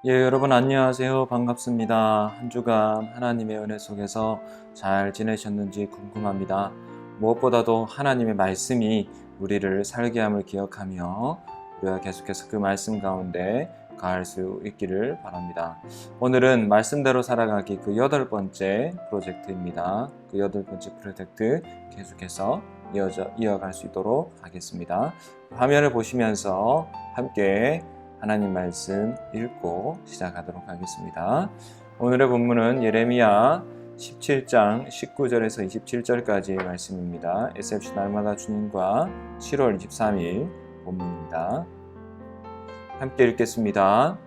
여러분 안녕하세요. 반갑습니다. 한 주간 하나님의 은혜 속에서 잘 지내셨는지 궁금합니다. 무엇보다도 하나님의 말씀이 우리를 살게 함을 기억하며 우리가 계속해서 그 말씀 가운데 가할 수 있기를 바랍니다. 오늘은 말씀대로 살아가기 그 8번째 프로젝트입니다. 그 8번째 프로젝트 계속해서 이어갈 수 있도록 하겠습니다. 화면을 보시면서 함께 하나님 말씀 읽고 시작하도록 하겠습니다. 오늘의 본문은 예레미야 17장 19절에서 27절까지의 말씀입니다. SFC 날마다 주님과 7월 23일 본문입니다. 함께 읽겠습니다.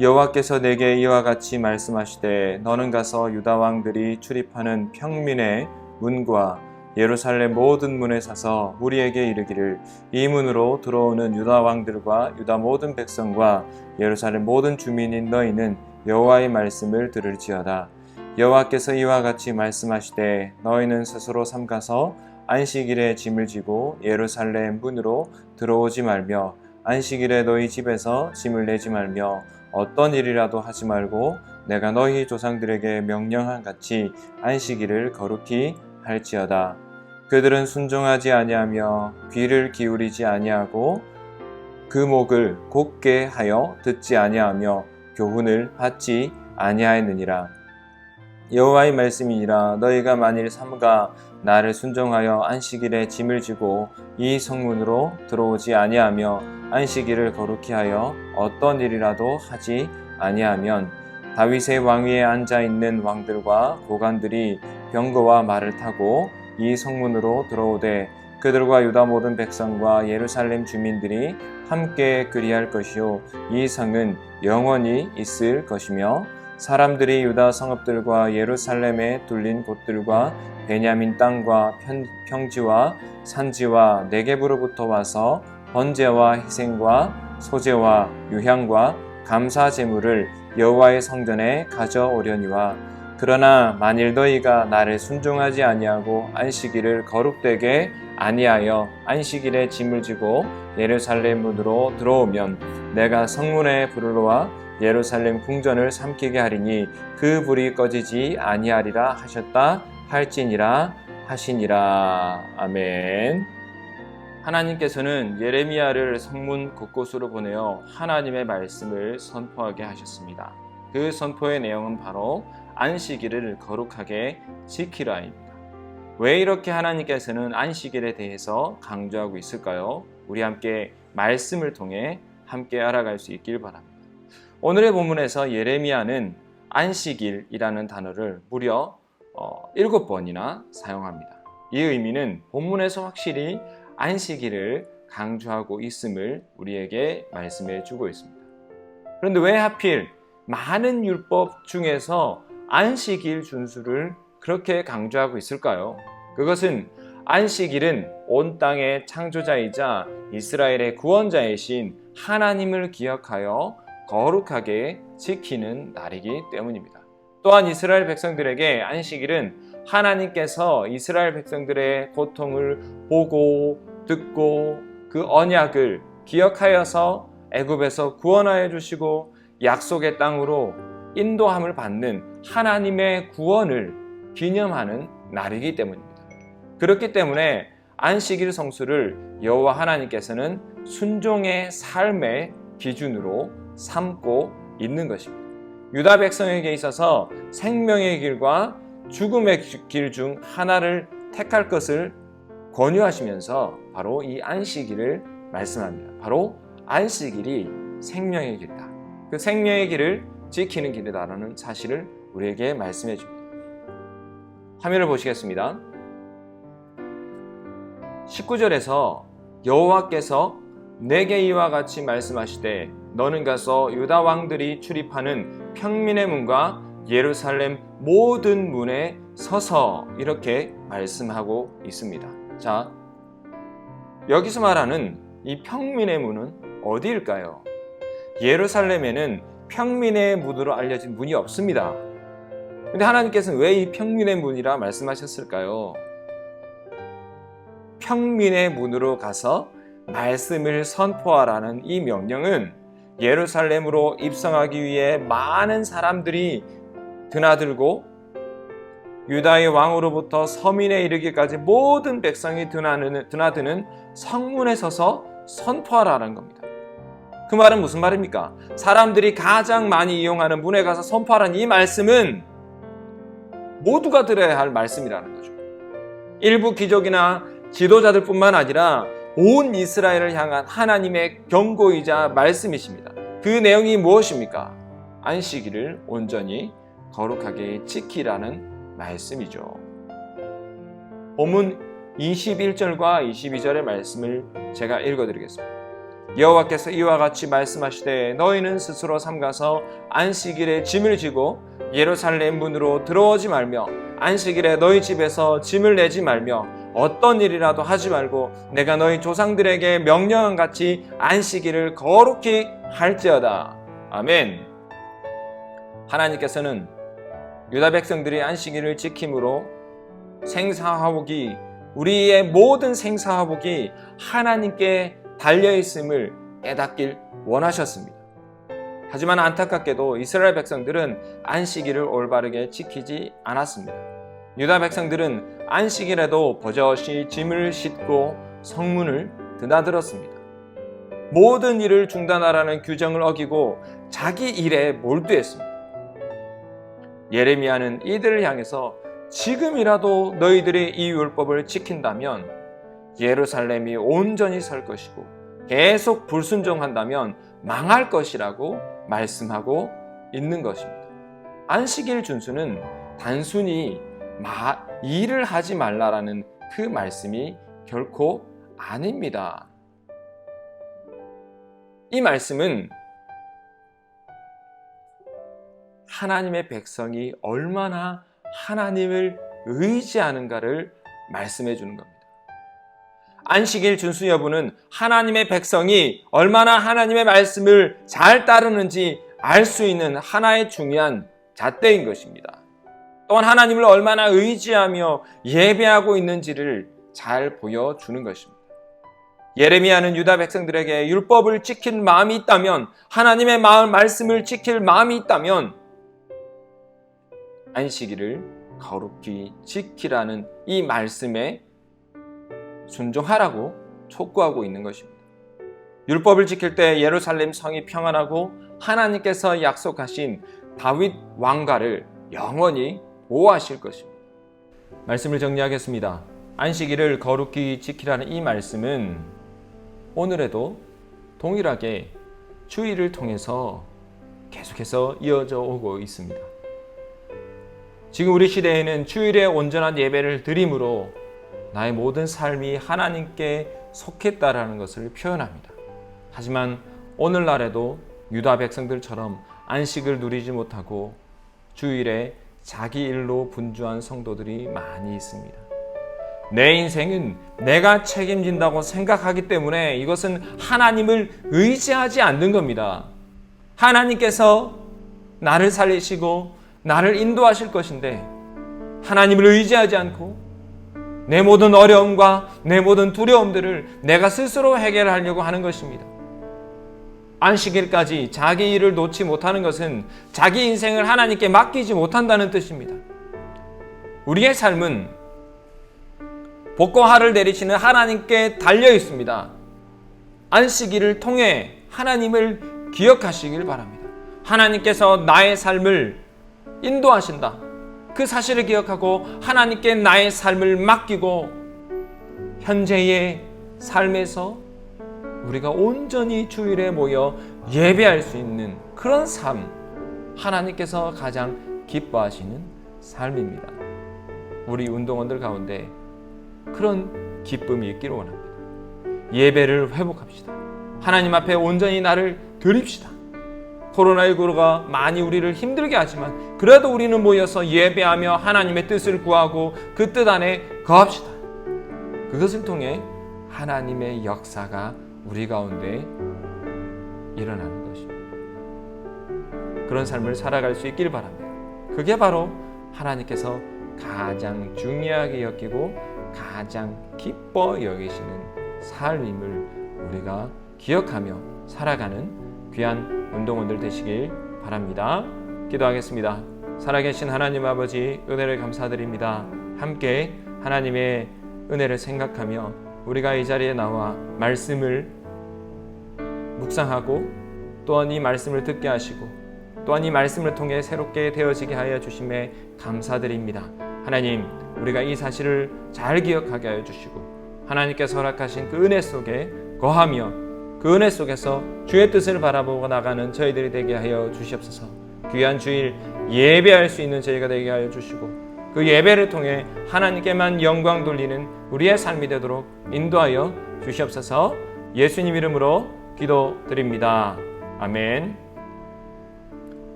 여호와께서 내게 이와 같이 말씀하시되 너는 가서 유다 왕들이 출입하는 평민의 문과 예루살렘 모든 문에 서서 무리에게 이르기를 이 문으로 들어오는 유다 왕들과 유다 모든 백성과 예루살렘 모든 주민인 너희는 여호와의 말씀을 들을지어다. 여호와께서 이와 같이 말씀하시되 너희는 스스로 삼가서 안식일에 짐을 지고 예루살렘 문으로 들어오지 말며 안식일에 너희 집에서 짐을 내지 말며 어떤 일이라도 하지 말고 내가 너희 조상들에게 명령한 같이 안식일을 거룩히 할지어다. 그들은 순종하지 아니하며 귀를 기울이지 아니하고 그 목을 곧게 하여 듣지 아니하며 교훈을 받지 아니하였느니라. 여호와의 말씀이니라. 너희가 만일 삼가 나를 순종하여 안식일에 짐을 지고 이 성문으로 들어오지 아니하며 안식일을 거룩히 하여 어떤 일이라도 하지 아니하면 다윗의 왕위에 앉아있는 왕들과 고관들이 병거와 말을 타고 이 성문으로 들어오되 그들과 유다 모든 백성과 예루살렘 주민들이 함께 그리할 것이요 이 성은 영원히 있을 것이며 사람들이 유다 성읍들과 예루살렘에 둘린 곳들과 베냐민 땅과 평지와 산지와 네겝으로부터 와서 번제와 희생과 소제와 유향과 감사 제물을 여호와의 성전에 가져오려니와 그러나 만일 너희가 나를 순종하지 아니하고 안식일을 거룩되게 아니하여 안식일에 짐을 지고 예루살렘 문으로 들어오면 내가 성문에 불을 놓아 예루살렘 궁전을 삼키게 하리니 그 불이 꺼지지 아니하리라 하셨다 할지니라 하시니라. 아멘. 하나님께서는 예레미야를 성문 곳곳으로 보내어 하나님의 말씀을 선포하게 하셨습니다. 그 선포의 내용은 바로 안식일을 거룩하게 지키라입니다. 왜 이렇게 하나님께서는 안식일에 대해서 강조하고 있을까요? 우리 함께 말씀을 통해 함께 알아갈 수 있길 바랍니다. 오늘의 본문에서 예레미야는 안식일이라는 단어를 무려 7번이나 사용합니다. 이 의미는 본문에서 확실히 안식일을 강조하고 있음을 우리에게 말씀해 주고 있습니다. 그런데 왜 하필 많은 율법 중에서 안식일 준수를 그렇게 강조하고 있을까요? 그것은 안식일은 온 땅의 창조자이자 이스라엘의 구원자이신 하나님을 기억하여 거룩하게 지키는 날이기 때문입니다. 또한 이스라엘 백성들에게 안식일은 하나님께서 이스라엘 백성들의 고통을 보고 듣고 그 언약을 기억하여서 애굽에서 구원하여 주시고 약속의 땅으로 인도함을 받는 하나님의 구원을 기념하는 날이기 때문입니다. 그렇기 때문에 안식일 성수를 여호와 하나님께서는 순종의 삶의 기준으로 삼고 있는 것입니다. 유다 백성에게 있어서 생명의 길과 죽음의 길 중 하나를 택할 것을 권유하시면서 바로 이 안식일을 말씀합니다. 바로 안식일이 생명의 길이다. 그 생명의 길을 지키는 길이다라는 사실을 우리에게 말씀해 줍니다. 화면을 보시겠습니다. 19절에서 여호와께서 내게 이와 같이 말씀하시되 너는 가서 유다 왕들이 출입하는 평민의 문과 예루살렘 모든 문에 서서 이렇게 말씀하고 있습니다. 자, 여기서 말하는 이 평민의 문은 어디일까요? 예루살렘에는 평민의 문으로 알려진 문이 없습니다. 근데 하나님께서는 왜 이 평민의 문이라 말씀하셨을까요? 평민의 문으로 가서 말씀을 선포하라는 이 명령은 예루살렘으로 입성하기 위해 많은 사람들이 드나들고 유다의 왕으로부터 서민에 이르기까지 모든 백성이 드나드는 성문에 서서 선포하라는 겁니다. 그 말은 무슨 말입니까? 사람들이 가장 많이 이용하는 문에 가서 선포하라는 이 말씀은 모두가 들어야 할 말씀이라는 거죠. 일부 귀족이나 지도자들뿐만 아니라 온 이스라엘을 향한 하나님의 경고이자 말씀이십니다. 그 내용이 무엇입니까? 안식일을 온전히 거룩하게 지키라는 말씀이죠. 본문 21절과 22절의 말씀을 제가 읽어드리겠습니다. 여호와께서 이와 같이 말씀하시되 너희는 스스로 삼가서 안식일에 짐을 지고 예루살렘 문으로 들어오지 말며 안식일에 너희 집에서 짐을 내지 말며 어떤 일이라도 하지 말고 내가 너희 조상들에게 명령한 같이 안식일을 거룩히 할지어다. 아멘. 하나님께서는 유다 백성들이 안식일을 지킴으로 생사화복이 우리의 모든 생사화복이 하나님께 달려있음을 깨닫길 원하셨습니다. 하지만 안타깝게도 이스라엘 백성들은 안식일을 올바르게 지키지 않았습니다. 유다 백성들은 안식일에도 버젓이 짐을 싣고 성문을 드나들었습니다. 모든 일을 중단하라는 규정을 어기고 자기 일에 몰두했습니다. 예레미야는 이들을 향해서 지금이라도 너희들이 이 율법을 지킨다면 예루살렘이 온전히 설 것이고 계속 불순종한다면 망할 것이라고 말씀하고 있는 것입니다. 안식일 준수는 단순히 일을 하지 말라라는 그 말씀이 결코 아닙니다. 이 말씀은 하나님의 백성이 얼마나 하나님을 의지하는가를 말씀해 주는 겁니다. 안식일 준수 여부는 하나님의 백성이 얼마나 하나님의 말씀을 잘 따르는지 알 수 있는 하나의 중요한 잣대인 것입니다. 또한 하나님을 얼마나 의지하며 예배하고 있는지를 잘 보여주는 것입니다. 예레미야는 유다 백성들에게 율법을 지킬 마음이 있다면, 하나님의 말씀을 지킬 마음이 있다면 안식일을 거룩히 지키라는 이 말씀에 순종하라고 촉구하고 있는 것입니다. 율법을 지킬 때 예루살렘 성이 평안하고 하나님께서 약속하신 다윗 왕가를 영원히 보호하실 것입니다. 말씀을 정리하겠습니다. 안식일을 거룩히 지키라는 이 말씀은 오늘에도 동일하게 주일을 통해서 계속해서 이어져 오고 있습니다. 지금 우리 시대에는 주일에 온전한 예배를 드림으로 나의 모든 삶이 하나님께 속했다라는 것을 표현합니다. 하지만 오늘날에도 유다 백성들처럼 안식을 누리지 못하고 주일에 자기 일로 분주한 성도들이 많이 있습니다. 내 인생은 내가 책임진다고 생각하기 때문에 이것은 하나님을 의지하지 않는 겁니다. 하나님께서 나를 살리시고 나를 인도하실 것인데 하나님을 의지하지 않고 내 모든 어려움과 내 모든 두려움들을 내가 스스로 해결하려고 하는 것입니다. 안식일까지 자기 일을 놓지 못하는 것은 자기 인생을 하나님께 맡기지 못한다는 뜻입니다. 우리의 삶은 복과 화를 내리시는 하나님께 달려 있습니다. 안식일을 통해 하나님을 기억하시길 바랍니다. 하나님께서 나의 삶을 인도하신다. 그 사실을 기억하고 하나님께 나의 삶을 맡기고 현재의 삶에서 우리가 온전히 주일에 모여 예배할 수 있는 그런 삶, 하나님께서 가장 기뻐하시는 삶입니다. 우리 운동원들 가운데 그런 기쁨이 있기를 원합니다. 예배를 회복합시다. 하나님 앞에 온전히 나를 드립시다. 코로나19가 많이 우리를 힘들게 하지만 그래도 우리는 모여서 예배하며 하나님의 뜻을 구하고 그 뜻 안에 거합시다. 그것을 통해 하나님의 역사가 우리 가운데 일어나는 것입니다. 그런 삶을 살아갈 수 있길 바랍니다. 그게 바로 하나님께서 가장 중요하게 여기고 가장 기뻐 여기시는 삶임을 우리가 기억하며 살아가는 귀한 운동원들 되시길 바랍니다. 기도하겠습니다. 살아계신 하나님 아버지, 은혜를 감사드립니다. 함께 하나님의 은혜를 생각하며 우리가 이 자리에 나와 말씀을 묵상하고 또한 이 말씀을 듣게 하시고 또한 이 말씀을 통해 새롭게 되어지게 하여 주심에 감사드립니다. 하나님, 우리가 이 사실을 잘 기억하게 하여 주시고 하나님께서 허락하신 그 은혜 속에 거하며 그 은혜 속에서 주의 뜻을 바라보고 나가는 저희들이 되게 하여 주시옵소서. 귀한 주일 예배할 수 있는 저희가 되게 하여 주시고 그 예배를 통해 하나님께만 영광 돌리는 우리의 삶이 되도록 인도하여 주시옵소서. 예수님 이름으로 기도드립니다. 아멘.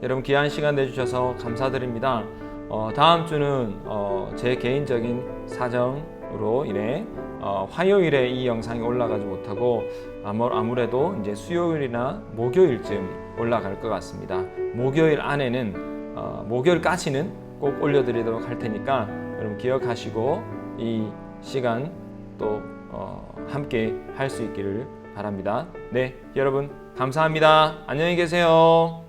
여러분, 귀한 시간 내주셔서 감사드립니다. 다음 주는 제 개인적인 사정으로 인해 화요일에 이 영상이 올라가지 못하고 아무래도 이제 수요일이나 목요일쯤 올라갈 것 같습니다. 목요일 안에는 목요일까지는 꼭 올려드리도록 할 테니까 여러분 기억하시고 이 시간 또 함께 할 수 있기를 바랍니다. 네, 여러분 감사합니다. 안녕히 계세요.